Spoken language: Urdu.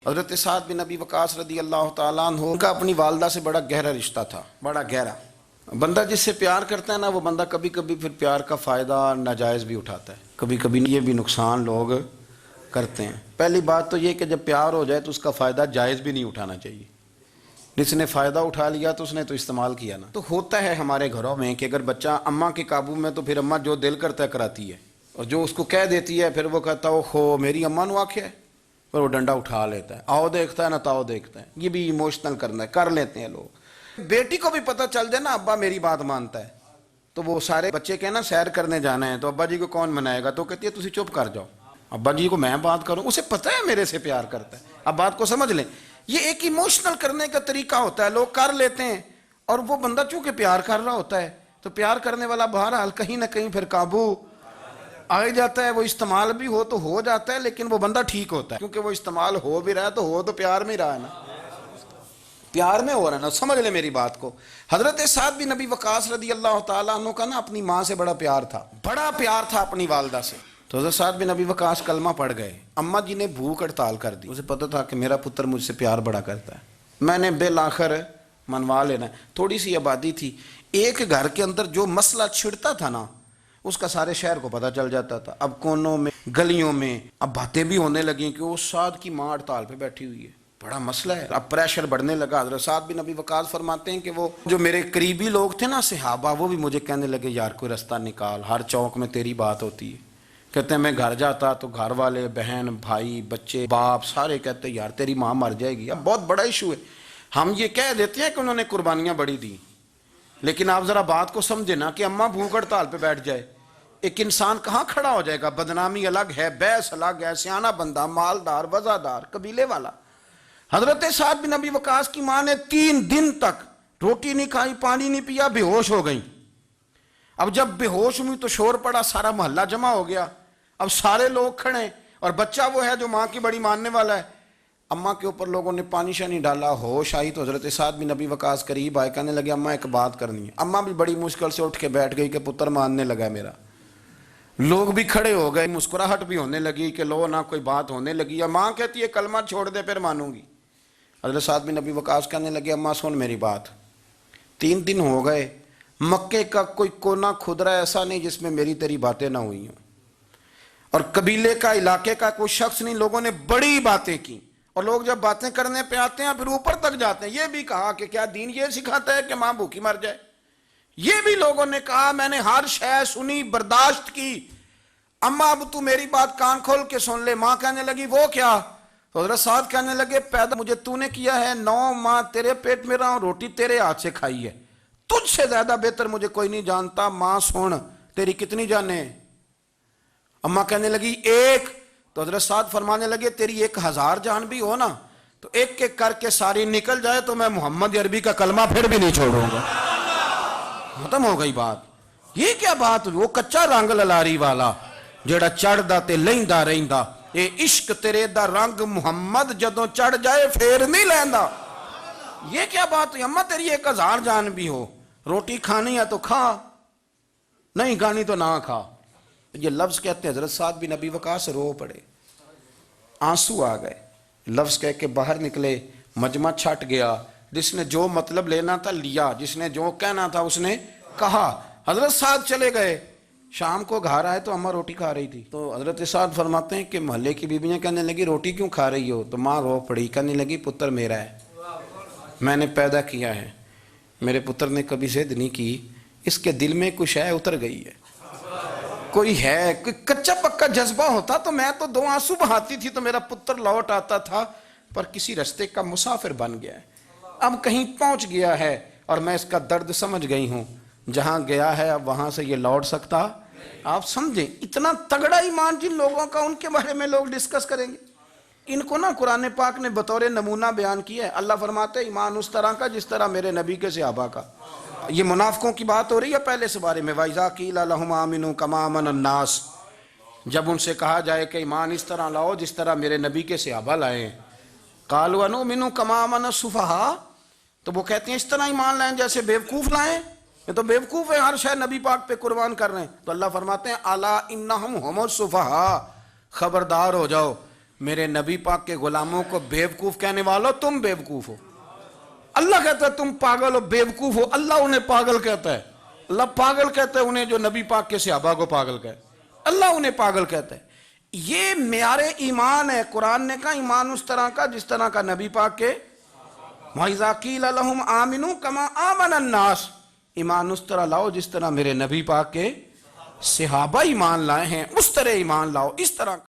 حضرت سعد بن ابی وقاص رضی اللہ تعالیٰ عنہ، ان کا اپنی والدہ سے بڑا گہرا رشتہ تھا، بڑا گہرا۔ بندہ جس سے پیار کرتا ہے نا، وہ بندہ کبھی کبھی پھر پیار کا فائدہ ناجائز بھی اٹھاتا ہے، کبھی کبھی یہ بھی نقصان لوگ کرتے ہیں۔ پہلی بات تو یہ کہ جب پیار ہو جائے تو اس کا فائدہ جائز بھی نہیں اٹھانا چاہیے۔ جس نے فائدہ اٹھا لیا تو اس نے تو استعمال کیا نا۔ تو ہوتا ہے ہمارے گھروں میں کہ اگر بچہ اماں کے قابو میں تو پھر اماں جو دل کرتا ہے کراتی ہے، اور جو اس کو کہہ دیتی ہے پھر وہ کہتا ہے اوہو میری اماں نو آکھیا ہے، پر وہ ڈنڈا اٹھا لیتا ہے، آؤ دیکھتا ہے نہ تاؤ دیکھتا ہے۔ یہ بھی ایموشنل کرنا ہے، کر لیتے ہیں لوگ۔ بیٹی کو بھی پتہ چل جائے نا ابا میری بات مانتا ہے، تو وہ سارے بچے کہنا سیر کرنے جانا ہے تو ابا جی کو کون منائے گا، تو کہتی ہے تسی چپ کر جاؤ، ابا جی کو میں بات کروں، اسے پتہ ہے میرے سے پیار کرتا ہے۔ اب بات کو سمجھ لیں، یہ ایک ایموشنل کرنے کا طریقہ ہوتا ہے، لوگ کر لیتے ہیں، اور وہ بندہ چونکہ پیار کر رہا ہوتا ہے تو پیار کرنے والا بہرحال کہیں نہ کہیں پھر قابو آ جاتا ہے۔ وہ استعمال بھی ہو تو ہو جاتا ہے، لیکن وہ بندہ ٹھیک ہوتا ہے، کیونکہ وہ استعمال ہو بھی رہا ہے تو پیار میں رہا ہے نا، پیار میں ہو رہا ہے نا۔ سمجھ لیں میری بات کو۔ حضرت سعد بن ابی وقاص رضی اللہ تعالیٰ عنہ کا نا اپنی ماں سے بڑا پیار تھا، بڑا پیار تھا اپنی والدہ سے۔ تو حضرت سعد بن ابی وقاص کلمہ پڑھ گئے، اماں جی نے بھوک ہڑتال کر دی، اسے پتہ تھا کہ میرا پتر مجھ سے پیار بڑا کرتا ہے، میں نے بالآخر منوا لینا ہے۔ تھوڑی سی آبادی تھی، ایک گھر کے اندر جو مسئلہ چھڑتا تھا نا اس کا سارے شہر کو پتہ چل جاتا تھا۔ اب کونوں میں گلیوں میں اب باتیں بھی ہونے لگیں کہ وہ سعد کی ماں ہڑتال پہ بیٹھی ہوئی ہے، بڑا مسئلہ ہے۔ اب پریشر بڑھنے لگا۔ حضرت سعد بن ابی وقاص فرماتے ہیں کہ وہ جو میرے قریبی لوگ تھے نا صحابہ، وہ بھی مجھے کہنے لگے یار کوئی رستہ نکال، ہر چوک میں تیری بات ہوتی ہے۔ کہتے ہیں میں گھر جاتا تو گھر والے، بہن، بھائی، بچے، باپ سارے کہتے ہیں یار تیری ماں مر جائے گی۔ اب بہت بڑا ایشو ہے، ہم یہ کہہ دیتے ہیں کہ انہوں نے قربانیاں بڑی دی، لیکن آپ ذرا بات کو سمجھے نا کہ اماں بھوک ہڑتال پہ بیٹھ جائے، ایک انسان کہاں کھڑا ہو جائے گا؟ بدنامی الگ ہے، بحث الگ ہے، سیانہ بندہ، مالدار، وزادار، قبیلے والا۔ حضرت سعد بن ابی وقاص کی ماں نے 3 دن تک روٹی نہیں کھائی، پانی نہیں پیا، بے ہوش ہو گئی۔ اب جب بے ہوش ہوئی تو شور پڑا، سارا محلہ جمع ہو گیا، اب سارے لوگ کھڑے، اور بچہ وہ ہے جو ماں کی بڑی ماننے والا ہے۔ اماں کے اوپر لوگوں نے پانی شانی ڈالا، ہوش آئی تو حضرت سعد بن ابی وقاص قریب آئے، کہنے لگے اماں ایک بات کرنی ہے۔ اماں بھی بڑی مشکل سے اٹھ کے بیٹھ گئی کہ پتر ماننے لگا ہے میرا۔ لوگ بھی کھڑے ہو گئے، مسکراہٹ بھی ہونے لگی کہ لو نہ کوئی بات ہونے لگی، یا ماں کہتی ہے کلمہ چھوڑ دے پھر مانوں گی۔ حضرت سعد بن ابی وقاص کہنے لگے اماں سن میری بات، 3 دن ہو گئے، مکے کا کوئی کونا کھدرا ایسا نہیں جس میں میری تیری باتیں نہ ہوئی ہوں، اور قبیلے کا، علاقے کا کوئی شخص نہیں، لوگوں نے بڑی باتیں کی، اور لوگ جب باتیں کرنے پہ آتے ہیں پھر اوپر تک جاتے ہیں۔ یہ بھی کہا کہ کیا دین یہ سکھاتا ہے کہ ماں بھوکی مر جائے؟ یہ بھی لوگوں نے کہا، میں نے ہر شے سنی، برداشت کی، اماں اب تو میری بات کان کھول کے سن لے۔ ماں کہنے لگی وہ کیا؟ تو حضرت سعد کہنے لگے پیدا مجھے تو نے کیا ہے، 9 ماہ تیرے پیٹ میں رہا ہوں، روٹی تیرے ہاتھ سے کھائی ہے، تجھ سے زیادہ بہتر مجھے کوئی نہیں جانتا۔ ماں سن تیری کتنی جانیں؟ اماں کہنے لگی 1۔ تو حضرت سعد فرمانے لگے تیری 1000 جان بھی ہو نا تو ایک ایک کر کے ساری نکل جائے تو میں محمد عربی کا کلمہ پھر بھی نہیں چھوڑوں گا۔ ختم ہو گئی بات۔ یہ کیا بات ہوئی؟ وہ کچا رنگ للاری والا جڑا چڑھدا تے لیندا رہندا، اے عشق تیرے دا رنگ محمد جدوں چڑھ جائے پھر نہیں لیندا۔ یہ کیا بات ہوئی؟ اماں تیری 1000 جان بھی ہو، روٹی کھانی ہے تو کھا، نہیں کھانی تو نہ کھا۔ یہ لفظ کہتے ہیں حضرت سعد بن ابی وقاص رو پڑے، آنسو آ گئے، لفظ کہہ کے باہر نکلے، مجمع چھٹ گیا، جس نے جو مطلب لینا تھا لیا، جس نے جو کہنا تھا اس نے کہا۔ حضرت سعد چلے گئے، شام کو گھر آئے تو اماں روٹی کھا رہی تھی، تو حضرت سعد فرماتے ہیں کہ محلے کی بیویاں کہنے لگی روٹی کیوں کھا رہی ہو؟ تو ماں رو پڑی، کہنے لگی پتر میرا ہے، میں نے پیدا کیا ہے، میرے پتر نے کبھی ضد نہیں کی، اس کے دل میں کچھ ہے اتر گئی ہے، کوئی ہے، کوئی کچا پکا جذبہ ہوتا تو میں تو 2 آنسو بہاتی تھی تو میرا پتر لوٹ آتا تھا، پر کسی رستے کا مسافر بن گیا ہے، اب کہیں پہنچ گیا ہے، اور میں اس کا درد سمجھ گئی ہوں، جہاں گیا ہے اب وہاں سے یہ لوٹ سکتا۔ آپ سمجھیں اتنا تگڑا ایمان جن لوگوں کا، ان کے بارے میں لوگ ڈسکس کریں گے۔ ان کو نا قرآن پاک نے بطور نمونہ بیان کیا ہے۔ اللہ فرماتے ہیں ایمان اس طرح کا جس طرح میرے نبی کے صحابہ کا۔ یہ منافقوں کی بات ہو رہی ہے پہلے سے بارے میں، وَإِذَا قِيلَ لَهُمْ آمِنُوا كَمَا آمَنَ النَّاسُ، جب ان سے کہا جائے کہ ایمان اس طرح لاؤ جس طرح میرے نبی کے صحابہ لائے ہیں، قَالُوا أَنُؤْمِنُ كَمَا آمَنَ السُّفَهَاءُ، تو وہ کہتے ہیں اس طرح ایمان لائیں جیسے بیوقوف لائیں، یہ تو بیوقوف ہے، ہر شے نبی پاک پہ قربان کر رہے ہیں۔ تو اللہ فرماتے ہیں اَلَا إِنَّهُمْ هُمُ السُّفَهَاءُ، خبردار ہو جاؤ، میرے نبی پاک کے غلاموں کو بیوقوف کہنے والو تم بیوقوف ہو. اللہ کہتا ہے تم پاگل ہو بیوقوف ہو. اللہ انہیں پاگل کہتا ہے. اللہ پاگل کہتا ہے انہیں جو نبی پاک کے صحابہ کو پاگل کہتا ہے. اللہ انہیں پاگل کہتا ہے. یہ معیار ایمان ہے. قرآن نے کہا ایمان اس طرح کا جس طرح کا نبی پاک کے وَإِذَا قِيلَ لَهُمْ آمِنُوا كَمَا آمَنَ النَّاسُ. ایمان اس طرح لاؤ جس طرح میرے نبی پاک کے صحابہ ایمان لائے ہیں اس طرح ایمان لاؤ. اس طرح